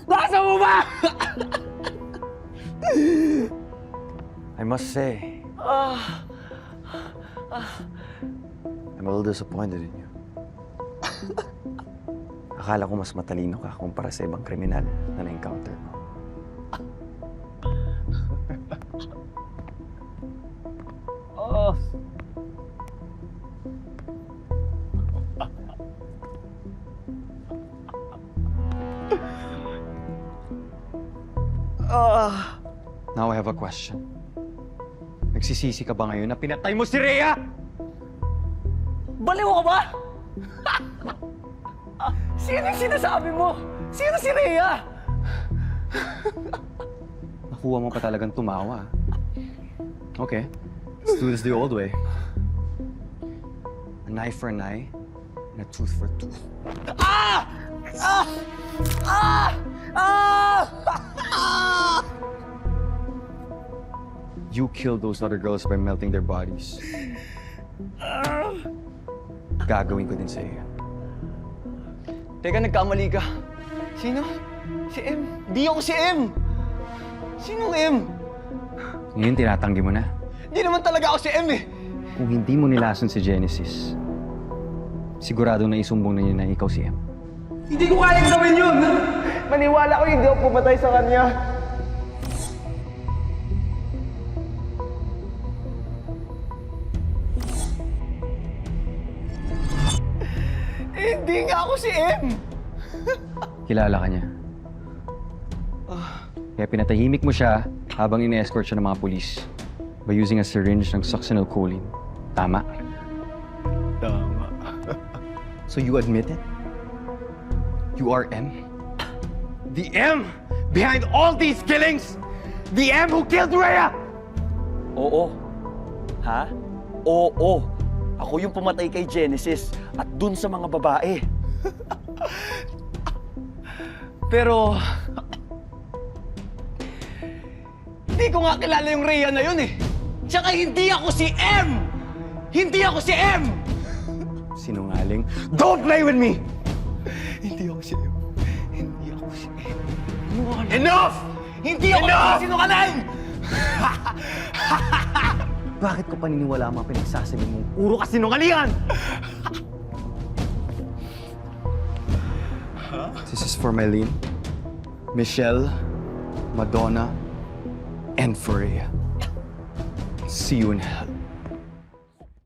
Nasa mo ba? I must say, I'm a little disappointed in you. Akala ko mas matalino ka kumpara sa ibang kriminal na na-encounter mo. Now I have a question. Nagsisisi ka ba ngayon na pinatay mo si Rhea? Baliw ka ba? Sino yung sinasabi mo? Sino si Rhea? Nakuha mo pa talagang tumawa. Okay, let's do this the old way. An eye for an eye, and a tooth for a tooth. Ah! Ah! Ah! Ah! Ah! You killed those other girls by melting their bodies. Gagawin ko din sa iyo. Teka, nagkamali ka. Sino? Si M. Di ako si M. Sinong M? Ngayon tinatanggi mo na. Di naman talaga ako si M eh. Kung hindi mo nilason si Genesis, sigurado na isumbong na niya na ikaw si M. Hindi ko kayang gawin yun. Maniwala ko hindi ako pumatay sa kanya. Hindi nga ako si M. Kilala ka niya. Kaya pinatahimik mo siya habang ine-escort siya ng mga pulis by using a syringe ng succinylcholine. Tama? Tama. So you admit it? You are M? The M behind all these killings? The M who killed Rhea? Oo. Ha? Oo. Ako yung pumatay kay Genesis at dun sa mga babae. Pero... hindi ko nga kilala yung Rhea na yun eh. Tsaka hindi ako si M! Hindi ako si M! Sinungaling. Don't play with me! Hindi ako si M. Hindi ako si M. Enough! Hindi ako sinungaling! Bakit ko paniniwala ang mga pinagsasabi mong puro ka sinungalingan? This is for Mylene, Michelle, Madonna, and for Rhea. See you in hell.